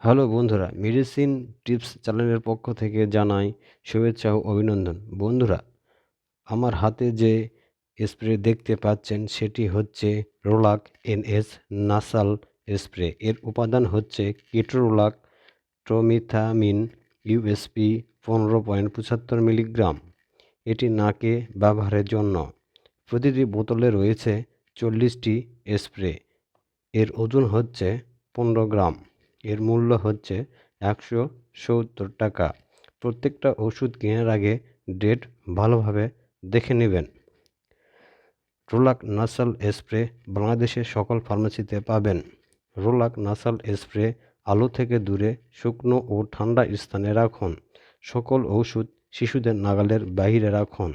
Hello বন্ধুরা, medicine tips চ্যানেলের পক্ষ থেকে জানাই শুভেচ্ছা ও অভিনন্দন। বন্ধুরা, আমার হাতে যে স্প্রে দেখতে পাচ্ছেন সেটি হচ্ছে রোলাক NS নাসাল স্প্রে। এর উপাদান হচ্ছে কেটোরোলাক ট্রোমিথামিন USP 15.75 মিলিগ্রাম। এটি নাকে ব্যবহারের জন্য। প্রতিটি বোতলে রয়েছে 40টি স্প্রে। এর ওজন হচ্ছে 15 গ্রাম। এর মূল্য হচ্ছে 170 টাকা। প্রত্যেকটা ওষুধ কেনার আগে ডেট ভালোভাবে দেখে নেবেন। রোলাক নাসাল স্প্রে বাংলাদেশের সকল ফার্মেসিতে পাবেন। রোলাক নাসাল স্প্রে আলো থেকে দূরে শুকনো ও ঠান্ডা স্থানে রাখুন। সকল ওষুধ শিশুদের নাগালের বাইরে রাখুন।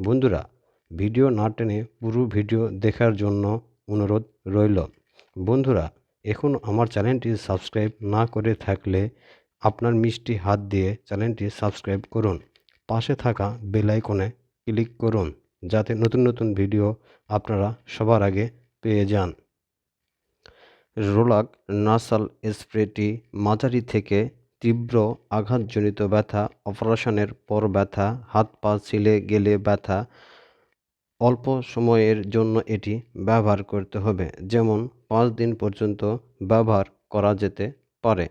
বন্ধুরা, ভিডিও না টেনে পুরো ভিডিও দেখার জন্য অনুরোধ রইল। বন্ধুরা, এখন আমার চ্যানেলটি সাবস্ক্রাইব না করে থাকলে আপনার মিষ্টি হাত দিয়ে চ্যানেলটি সাবস্ক্রাইব করুন। পাশে থাকা বেল আইকনে ক্লিক করুন যাতে নতুন নতুন ভিডিও আপনারা সবার আগে পেয়ে যান। রোলাক নাসাল স্প্রেটি মাঝারি থেকে তীব্র আঘাতজনিত ব্যথা, অপারেশনের পর ব্যথা, হাত পা ছিলে গেলে ব্যথা, অল্প সময়ের জন্য এটি ব্যবহার করতে হবে, যেমন 5 দিন পর্যন্ত ব্যবহার করা যেতে পারে।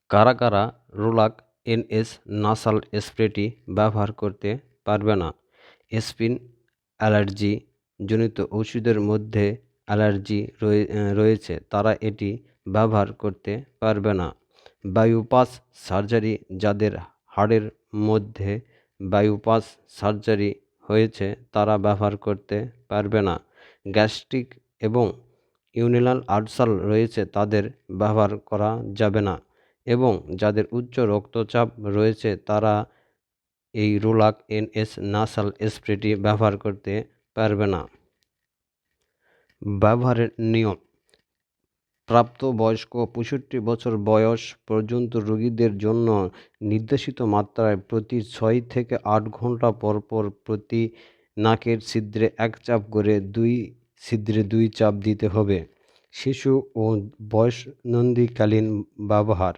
কারা কারা রোলাক NS নাসাল স্প্রেটি ব্যবহার করতে পারবে না? স্কিন অ্যালার্জি জনিত ওষুধের মধ্যে অ্যালার্জি রয়েছে, তারা এটি ব্যবহার করতে পারবে না। বাইপাস সার্জারি, যাদের হাড়ের মধ্যে বাইপাস সার্জারি হয়েছে তারা ব্যবহার করতে পারবে না। গ্যাস্ট্রিক এবং ইউরিনাল আলসার রয়েছে তাদের ব্যবহার করা যাবে না, এবং যাদের উচ্চ রক্তচাপ রয়েছে তারা এই রোলাক NS নাসাল স্প্রেটি ব্যবহার করতে পারবে না। ব্যবহারের নিয়ম: প্রাপ্তবয়স্ক 65 বছর বয়স পর্যন্ত রোগীদের জন্য নির্দেশিত মাত্রায় প্রতি 6 থেকে 8 ঘন্টা পর পর প্রতি নাকের ছিদ্রে 1 চাপ করে 2 ছিদ্রে 2 চাপ দিতে হবে। শিশু ও বয়ঃসন্ধিকালীন ব্যবহার: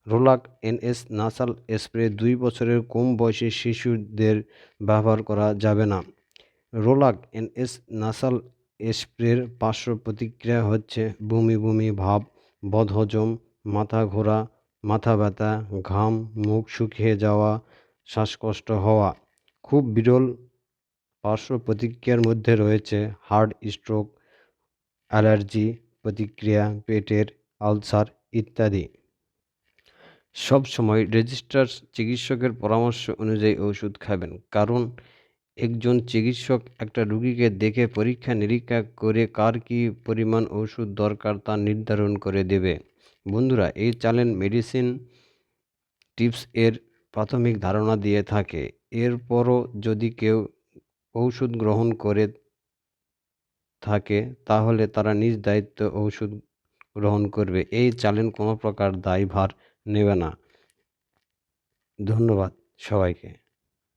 রোলাক NS নাসাল স্প্রে 2 বছরের কম বয়সী শিশুদের ব্যবহার করা যাবে না। রোলাক NS নাসাল স্প্রের পার্শ্ব প্রতিক্রিয়া হচ্ছে বমি বমি ভাব, বদহজম, মাথা ঘোরা, মাথা ব্যথা, ঘাম, মুখ শুকিয়ে যাওয়া, শ্বাসকষ্ট হওয়া। খুব বিরল পার্শ্ব প্রতিক্রিয়ার মধ্যে রয়েছে হার্ট স্ট্রোক, অ্যালার্জি প্রতিক্রিয়া, পেটের আলসার ইত্যাদি। সব সময় রেজিস্টার্ড চিকিৎসকের পরামর্শ অনুযায়ী ওষুধ খাবেন, কারণ একজন চিকিৎসক একটা রোগীকে দেখে পরীক্ষা নিরীক্ষা করে কার কী পরিমাণ ওষুধ দরকার তা নির্ধারণ করে দেবে। বন্ধুরা, এই চ্যানেল মেডিসিন টিপস এর প্রাথমিক ধারণা দিয়ে থাকে। এরপরও যদি কেউ ওষুধ গ্রহণ করে থাকে তাহলে তারা নিজ দায়িত্বে ওষুধ গ্রহণ করবে। এই চ্যানেল কোনো প্রকার দায়ভার নেবে না। ধন্যবাদ সবাইকে।